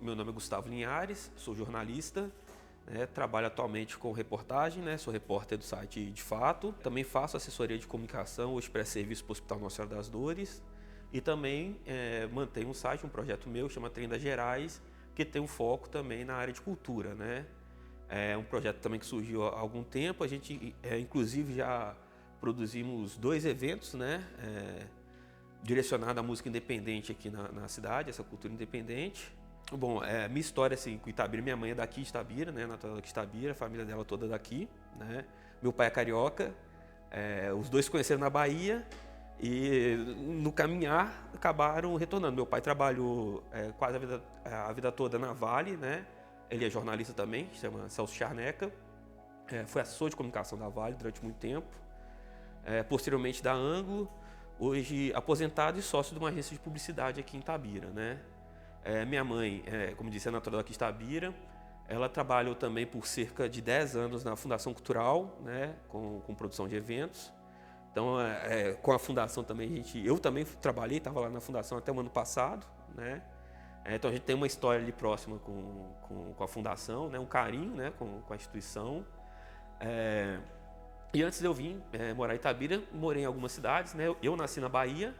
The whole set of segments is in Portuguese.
meu nome é Gustavo Linhares, sou jornalista, né, trabalho atualmente com reportagem, né, sou repórter do site De Fato. Também faço assessoria de comunicação, hoje pré-serviço para o Hospital Nossa Senhora das Dores. E também mantenho um site, um projeto meu, chama Trendas Gerais, que tem um foco também na área de cultura, né? É um projeto também que surgiu há algum tempo. A gente, inclusive, já produzimos 2 eventos, né? Direcionado à música independente aqui na cidade, essa cultura independente. Bom, minha história assim, com Itabira, minha mãe é daqui de Itabira, né? Natural de Itabira, a família dela toda daqui, né? Meu pai é carioca, os dois se conheceram na Bahia e no caminhar acabaram retornando. Meu pai trabalhou quase a vida toda na Vale, né? Ele é jornalista também, se chama Celso Charneca, foi assessor de comunicação da Vale durante muito tempo, posteriormente da Anglo, hoje aposentado e sócio de uma agência de publicidade aqui em Itabira, né? Minha mãe, como disse, é natural daqui de Itabira. Ela trabalhou também por cerca de 10 anos na Fundação Cultural, né, com produção de eventos. Então, com a Fundação também, eu também trabalhei, estava lá na Fundação até o ano passado, né? Então, a gente tem uma história ali próxima com a Fundação, né, um carinho, né, com a instituição. E antes de eu vir morar em Itabira, morei em algumas cidades, né? Eu nasci na Bahia.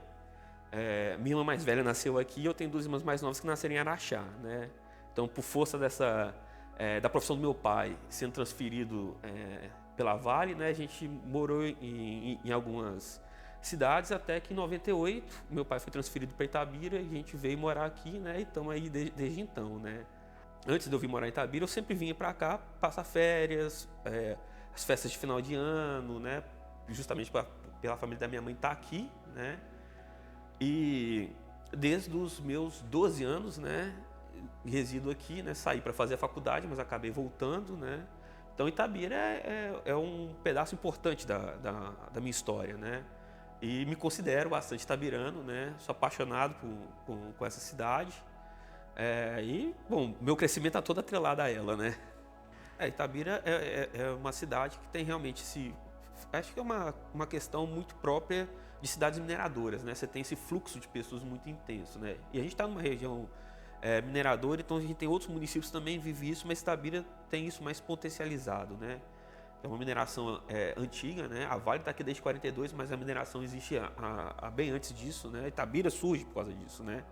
Minha irmã mais velha nasceu aqui e eu tenho 2 irmãs mais novas que nasceram em Araxá, né? Então, por força da profissão do meu pai sendo transferido pela Vale, né, a gente morou em algumas cidades até que em 98 meu pai foi transferido para Itabira e a gente veio morar aqui, né? E estamos aí desde então, né? Antes de eu vir morar em Itabira, eu sempre vinha para cá passar férias, as festas de final de ano, né? Justamente pela família da minha mãe estar aqui, né? E desde os meus 12 anos, né, resido aqui, né, saí para fazer a faculdade, mas acabei voltando, né. Então Itabira é um pedaço importante da minha história, né. E me considero bastante itabirano, né, sou apaixonado com essa cidade. E, bom, meu crescimento está todo atrelado a ela, né. Itabira é uma cidade que tem realmente acho que é uma questão muito própria de cidades mineradoras, né? Você tem esse fluxo de pessoas muito intenso, né? E a gente está numa região mineradora, então a gente tem outros municípios que também vivem isso, mas Itabira tem isso mais potencializado, né? É uma mineração antiga, né? A Vale está aqui desde 42, mas a mineração existe há bem antes disso, né? Itabira surge por causa disso, né?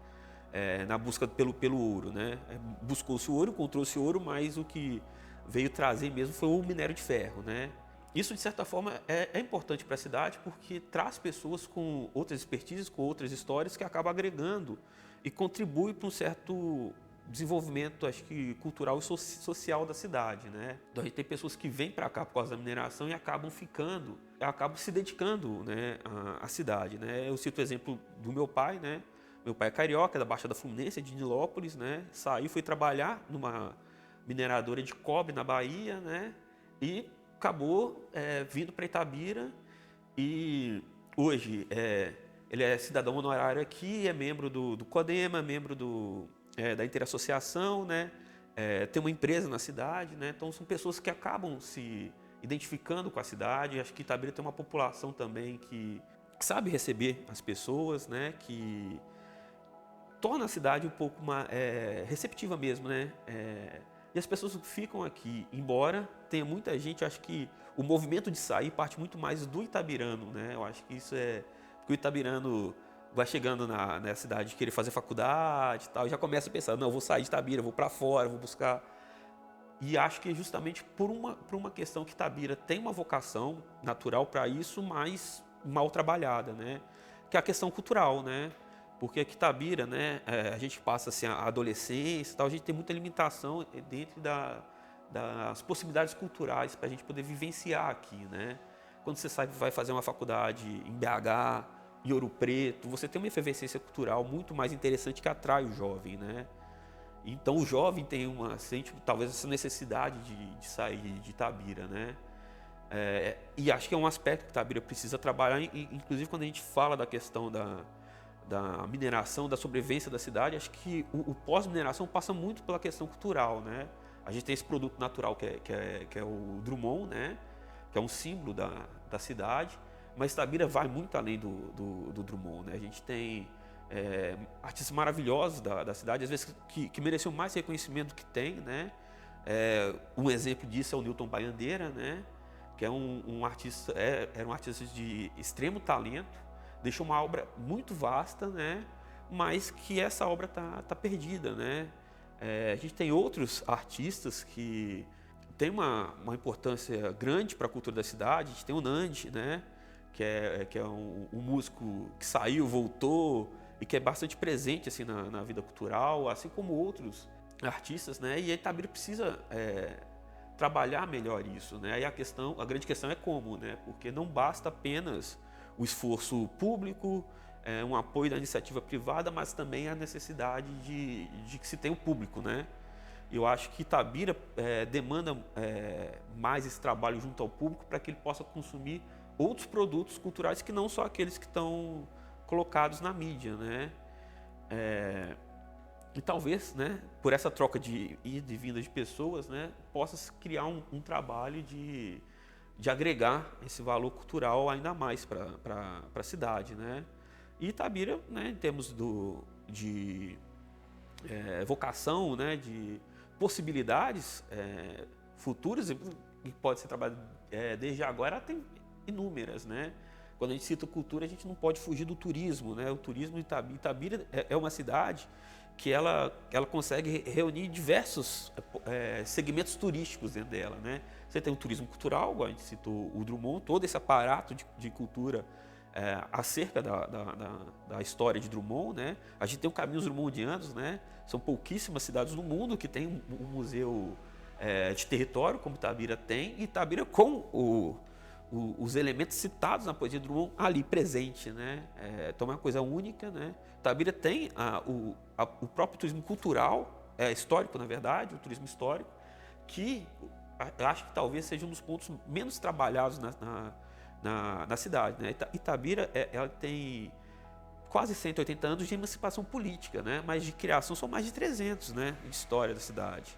Na busca pelo ouro, né? Buscou-se o ouro, encontrou-se ouro, mas o que veio trazer mesmo foi o minério de ferro, né? Isso, de certa forma, é importante para a cidade porque traz pessoas com outras expertises, com outras histórias que acabam agregando e contribui para um certo desenvolvimento, acho que cultural e social da cidade, né? Então a gente tem pessoas que vêm para cá por causa da mineração e acabam se dedicando, né, à cidade, né? Eu cito o exemplo do meu pai, né? Meu pai é carioca, é da Baixada Fluminense, é de Nilópolis, né? Saiu, foi trabalhar numa mineradora de cobre na Bahia, né? E acabou vindo para Itabira e hoje ele é cidadão honorário aqui, é membro do CODEMA, membro da Interassociação, né? Tem uma empresa na cidade, né? Então são pessoas que acabam se identificando com a cidade. Acho que Itabira tem uma população também que sabe receber as pessoas, né? Que torna a cidade um pouco mais receptiva mesmo, né? E as pessoas ficam aqui, embora tenha muita gente, acho que o movimento de sair parte muito mais do itabirano, né? Eu acho que isso porque o itabirano vai chegando na cidade de querer fazer faculdade e tal, e já começa a pensar, não, eu vou sair de Itabira, vou para fora, vou buscar. E acho que é justamente por uma questão que Itabira tem uma vocação natural para isso, mas mal trabalhada, né? Que é a questão cultural, né? Porque aqui Itabira, né, a gente passa assim, a adolescência e tal, a gente tem muita limitação dentro das possibilidades culturais para a gente poder vivenciar aqui, né? Quando você vai fazer uma faculdade em BH, em Ouro Preto, você tem uma efervescência cultural muito mais interessante que atrai o jovem, né? Então o jovem sente talvez essa necessidade de sair de Itabira, né? E acho que é um aspecto que Itabira precisa trabalhar, inclusive quando a gente fala da questão da mineração, da sobrevivência da cidade, acho que o pós-mineração passa muito pela questão cultural, né? A gente tem esse produto natural que é o Drummond, né? Que é um símbolo da cidade, mas Itabira vai muito além do Drummond, né? A gente tem artistas maravilhosos da cidade, às vezes que mereciam mais reconhecimento do que tem, né? Um exemplo disso é o Newton Baiandeira, né? Que é um artista, era um artista de extremo talento, deixou uma obra muito vasta, né? Mas que essa obra tá perdida, né? A gente tem outros artistas que têm uma importância grande para a cultura da cidade. A gente tem o Nandi, né? Que é um músico que saiu, voltou e que é bastante presente assim na vida cultural, assim como outros artistas, né? E a Itabira precisa trabalhar melhor isso, né? E a grande questão é como, né? Porque não basta apenas o esforço público, um apoio da iniciativa privada, mas também a necessidade de que se tenha o público, né? Eu acho que Itabira demanda mais esse trabalho junto ao público para que ele possa consumir outros produtos culturais que não só aqueles que estão colocados na mídia, né? E talvez, né, por essa troca de ida e vinda de pessoas, né, possa se criar um trabalho de agregar esse valor cultural ainda mais para a cidade, né? E Itabira, né, em termos de vocação, né, de possibilidades futuras, que pode ser trabalhado desde agora, ela tem inúmeras, né? Quando a gente cita cultura, a gente não pode fugir do turismo, né? O turismo de Itabira é uma cidade que ela consegue reunir diversos segmentos turísticos dentro dela, né? Você tem o turismo cultural, igual a gente citou o Drummond, todo esse aparato de cultura acerca da história de Drummond, né? A gente tem o Caminhos Drummondianos, né? São pouquíssimas cidades no mundo que tem um museu de território, como Itabira tem, e Itabira com os elementos citados na poesia de Drummond ali presente, né? Então é uma coisa única, né? Itabira tem o próprio turismo cultural, histórico na verdade, o turismo histórico, que eu acho que talvez seja um dos pontos menos trabalhados na cidade, né? Itabira ela tem quase 180 anos de emancipação política, né? Mas de criação são mais de 300, né? De história da cidade.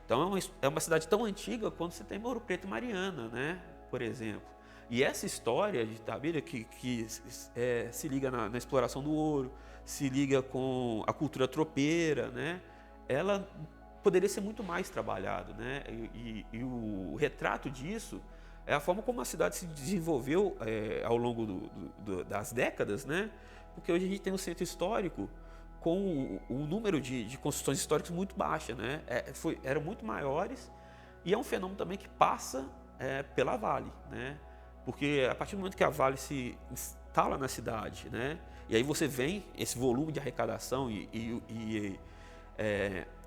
Então é uma cidade tão antiga quanto você tem Ouro Preto e Mariana, né? Por exemplo. E essa história de Itabira que se liga na exploração do ouro, se liga com a cultura tropeira, né? Ela poderia ser muito mais trabalhado, né? E o retrato disso é a forma como a cidade se desenvolveu ao longo das décadas, né? Porque hoje a gente tem um centro histórico com um número de construções históricas muito baixa, né? Eram muito maiores e é um fenômeno também que passa pela Vale, né? Porque a partir do momento que a Vale se instala na cidade, né? E aí você vem esse volume de arrecadação e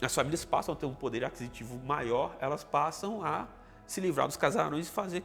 as famílias passam a ter um poder aquisitivo maior, elas passam a se livrar dos casarões e fazer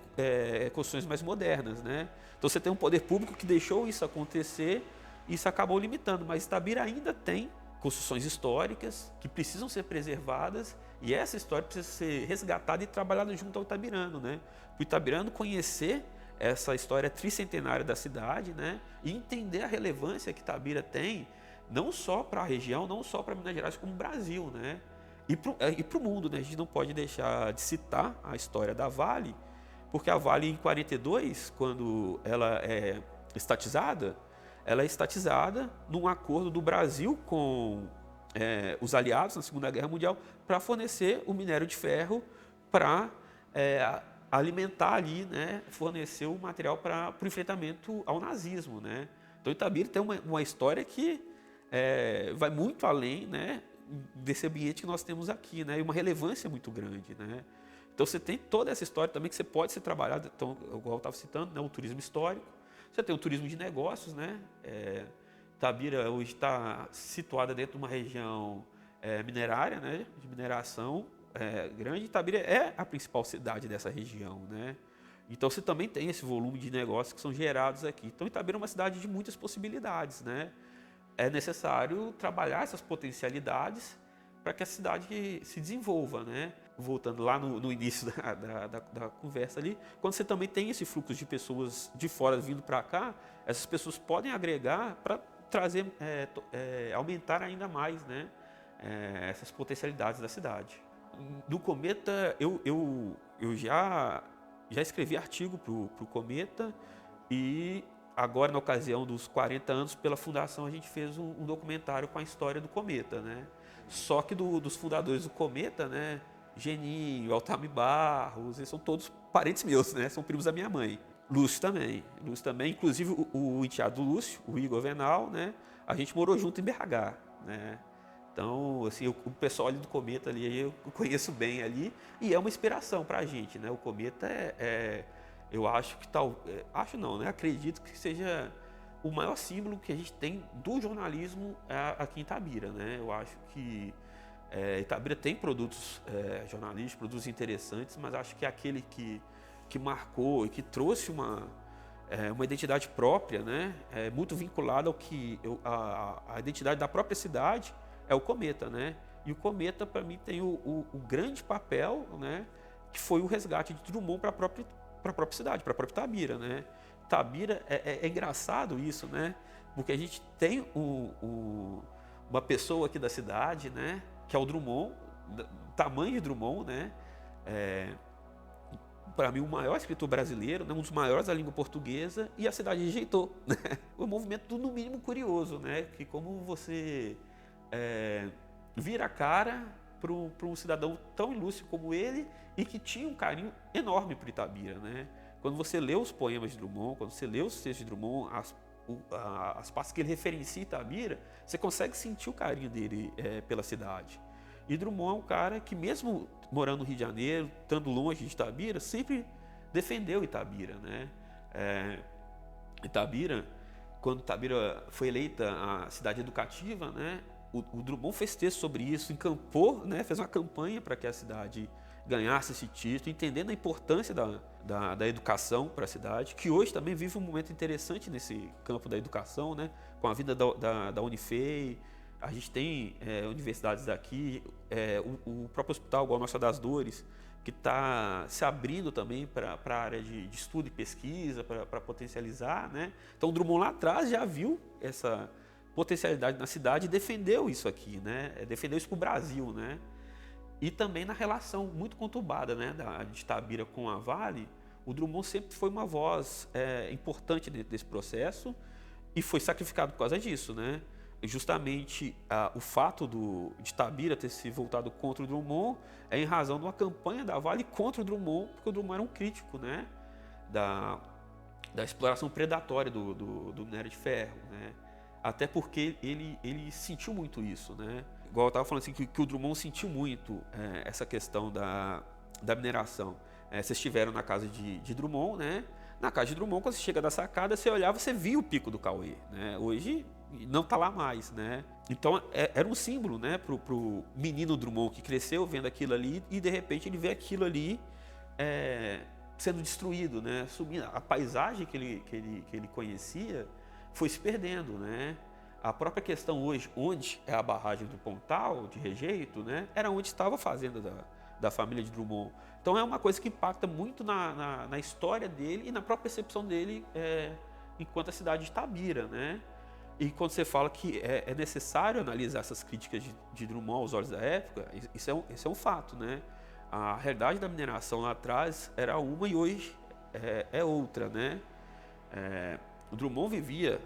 construções mais modernas, né? Então você tem um poder público que deixou isso acontecer e isso acabou limitando, mas Itabira ainda tem construções históricas que precisam ser preservadas e essa história precisa ser resgatada e trabalhada junto ao itabirano, né? Para o itabirano conhecer essa história tricentenária da cidade, né? E entender a relevância que Itabira tem, não só para a região, não só para Minas Gerais, como o Brasil, né? E para o mundo, né? A gente não pode deixar de citar a história da Vale, porque a Vale em 42, quando ela é estatizada, ela é estatizada num acordo do Brasil com os aliados na Segunda Guerra Mundial para fornecer o minério de ferro para alimentar ali, né, fornecer o material para o enfrentamento ao nazismo, né? Então Itabira tem uma história que vai muito além, né, desse ambiente que nós temos aqui, né, e uma relevância muito grande, né? Então você tem toda essa história também que você pode ser trabalhada, então, igual eu estava citando, né, o turismo histórico, você tem o turismo de negócios, né? Itabira hoje está situada dentro de uma região minerária, né, de mineração grande. Itabira é a principal cidade dessa região, né? Então você também tem esse volume de negócios que são gerados aqui. Então Itabira é uma cidade de muitas possibilidades, né? É necessário trabalhar essas potencialidades para que a cidade se desenvolva, né? Voltando lá no início da conversa ali, quando você também tem esse fluxo de pessoas de fora vindo para cá, essas pessoas podem agregar para trazer, aumentar ainda mais, né? Essas potencialidades da cidade. No Cometa, eu já escrevi artigo para o Cometa e agora, na ocasião dos 40 anos, pela Fundação, a gente fez um documentário com a história do Cometa, né? Só que dos fundadores do Cometa, né? Geninho, Altamir Barros, eles são todos parentes meus, né? São primos da minha mãe. Lúcio também, inclusive o enteado do Lúcio, o Igor Venal, né? A gente morou junto em BH, né? Então, assim, o pessoal ali do Cometa ali, eu conheço bem ali, e é uma inspiração pra gente, né? O Cometa eu acho que acho não, né? Acredito que seja o maior símbolo que a gente tem do jornalismo aqui em Itabira, né? Eu acho que Itabira tem produtos jornalísticos, produtos interessantes, mas acho que é aquele que marcou e que trouxe uma identidade própria, né? Muito vinculada ao que a identidade da própria cidade é o Cometa, né? E o Cometa, para mim, tem o grande papel, né? Que foi o resgate de Drummond para a própria cidade, para a própria Itabira, né? Itabira é engraçado isso, né? Porque a gente tem uma pessoa aqui da cidade, né? Que é o Drummond, tamanho de Drummond, né? Para mim, o maior escritor brasileiro, né? Um dos maiores da língua portuguesa, e a cidade rejeitou, né? Um movimento, no mínimo, curioso, né? Que como você vira a cara para um cidadão tão ilustre como ele e que tinha um carinho enorme por Itabira, né? Quando você lê os poemas de Drummond, quando você lê os textos de Drummond, as partes que ele referencia Itabira, você consegue sentir o carinho dele pela cidade. E Drummond é um cara que, mesmo morando no Rio de Janeiro, estando longe de Itabira, sempre defendeu Itabira, né? Itabira, quando Itabira foi eleita a cidade educativa, né? O Drummond fez texto sobre isso, encampou, né? Fez uma campanha para que a cidade ganhasse esse título, entendendo a importância da educação para a cidade, que hoje também vive um momento interessante nesse campo da educação, né? Com a vida da Unifei. A gente tem universidades daqui, o próprio hospital, igual a Nossa das Dores, que está se abrindo também para a área de estudo e pesquisa, para potencializar, né? Então o Drummond lá atrás já viu essa potencialidade na cidade e defendeu isso aqui, né? Defendeu isso para o Brasil, né? E também na relação muito conturbada, né, de Itabira com a Vale, o Drummond sempre foi uma voz importante dentro desse processo e foi sacrificado por causa disso, né? E justamente o fato de Itabira ter se voltado contra o Drummond é em razão de uma campanha da Vale contra o Drummond, porque o Drummond era um crítico, né, da exploração predatória do minério de ferro, né? Até porque ele sentiu muito isso, né? Igual eu estava falando assim, que o Drummond sentiu muito essa questão da mineração. Vocês estiveram na casa de Drummond, né? Na casa de Drummond, quando você chega da sacada, você olhava, você via o Pico do Cauê, né? Hoje não está lá mais, né? Então era um símbolo, né, pro menino Drummond que cresceu vendo aquilo ali e de repente ele vê aquilo ali sendo destruído, né? Sumindo. A paisagem que ele conhecia foi se perdendo, né? A própria questão hoje, onde é a barragem do Pontal, de Rejeito, né? Era onde estava a fazenda da família de Drummond. Então é uma coisa que impacta muito na história dele e na própria percepção dele enquanto a cidade de Itabira, né? E quando você fala que é necessário analisar essas críticas de Drummond aos olhos da época, isso é um fato, né? A realidade da mineração lá atrás era uma e hoje é outra, né? O Drummond vivia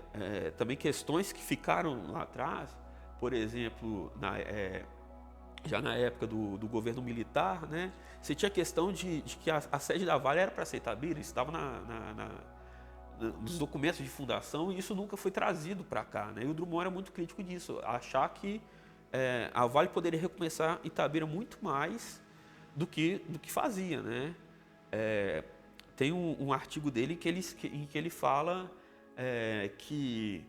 também questões que ficaram lá atrás, por exemplo, já na época do governo militar, né? Você tinha a questão de que a sede da Vale era para ser Itabira, isso estava nos documentos de fundação e isso nunca foi trazido para cá, né? E o Drummond era muito crítico disso, achar que a Vale poderia recomeçar Itabira muito mais do que fazia, né? Tem um artigo dele em que ele fala que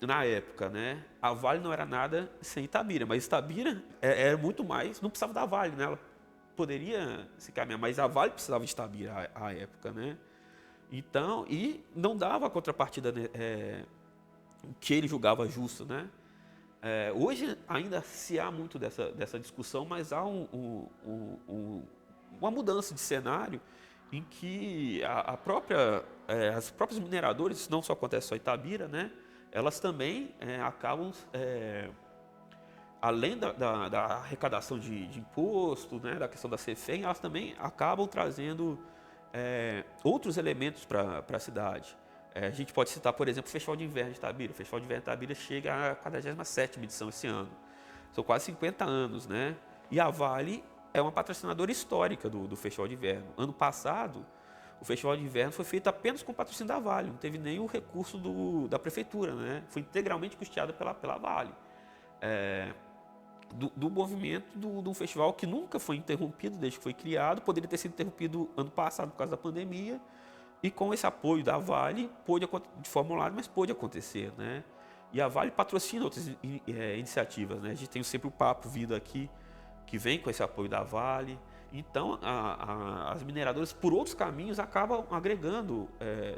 na época, né, a Vale não era nada sem Itabira, mas Itabira era muito mais, não precisava da Vale, né? Ela poderia se caminhar, mas a Vale precisava de Itabira à época, né? Então, e não dava a contrapartida que ele julgava justa, né? Hoje ainda se há muito dessa discussão, mas há uma mudança de cenário em que as próprias mineradoras, não só acontece só em Itabira, né? Elas também acabam, além da arrecadação de imposto, né? Da questão da CEFEM, elas também acabam trazendo outros elementos para a cidade. A gente pode citar, por exemplo, o Festival de Inverno de Itabira. O Festival de Inverno de Itabira chega à 47ª edição esse ano. São quase 50 anos, né? E a Vale é uma patrocinadora histórica do Festival de Inverno. Ano passado, o Festival de Inverno foi feito apenas com patrocínio da Vale, não teve nem o recurso da prefeitura, né? Foi integralmente custeado pela Vale. Do movimento do festival que nunca foi interrompido desde que foi criado, poderia ter sido interrompido ano passado por causa da pandemia, e com esse apoio da Vale, de forma online, mas pôde acontecer, né? E a Vale patrocina outras iniciativas, né? A gente tem sempre o Papo Vida aqui, que vem com esse apoio da Vale. Então, as mineradoras, por outros caminhos, acabam agregando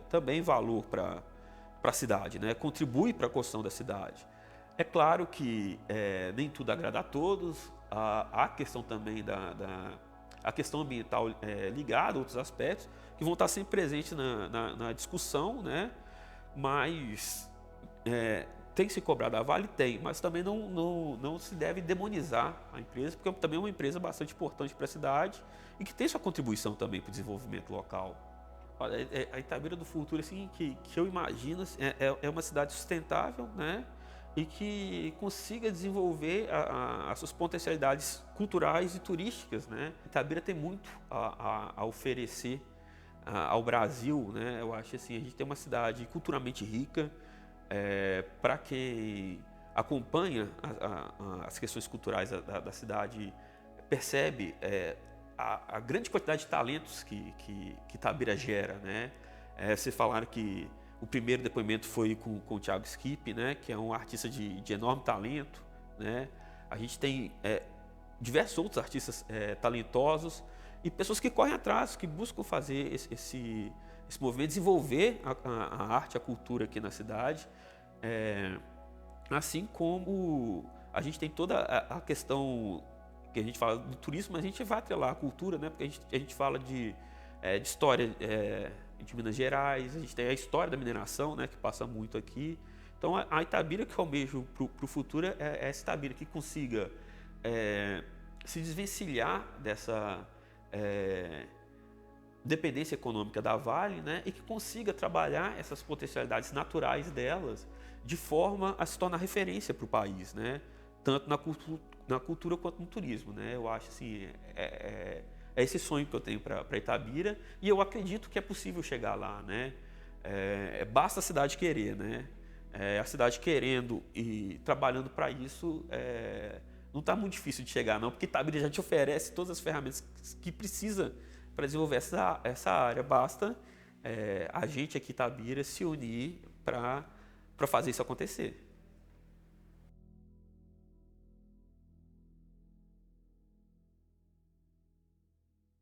também valor para a cidade, né? Contribui para a construção da cidade. É claro que nem tudo agrada a todos, há a questão também a questão ambiental ligada a outros aspectos, que vão estar sempre presentes na discussão, né? Mas tem que se cobrar da Vale? Tem, mas também não se deve demonizar a empresa, porque também é uma empresa bastante importante para a cidade e que tem sua contribuição também para o desenvolvimento local. Olha, a Itabira do futuro, assim, que eu imagino, assim, é uma cidade sustentável, né? E que consiga desenvolver as suas potencialidades culturais e turísticas, né? Itabira tem muito a oferecer ao Brasil, né? Eu acho assim, a gente tem uma cidade culturalmente rica. Para quem acompanha as questões culturais da cidade, percebe a grande quantidade de talentos que Itabira gera, né? Vocês falaram que o primeiro depoimento foi com o Thiago Skip, né? Que é um artista de enorme talento, né? A gente tem diversos outros artistas talentosos e pessoas que correm atrás, que buscam fazer esse movimento, desenvolver a arte, a cultura aqui na cidade. Assim como a gente tem toda a questão que a gente fala do turismo, mas a gente vai atrelar a cultura, né? Porque a gente fala de história de Minas Gerais, a gente tem a história da mineração, né? Que passa muito aqui. Então a Itabira que eu almejo para o futuro é essa Itabira que consiga se desvencilhar dessa dependência econômica da Vale, né, e que consiga trabalhar essas potencialidades naturais delas de forma a se tornar referência para o país, né, tanto na cultura quanto no turismo, né. Eu acho assim, é esse sonho que eu tenho para Itabira e eu acredito que é possível chegar lá, né. Basta a cidade querer, né. A cidade querendo e trabalhando para isso, não está muito difícil de chegar não, porque Itabira já te oferece todas as ferramentas que precisa para desenvolver essa área. Basta a gente aqui, Itabira, se unir para fazer isso acontecer.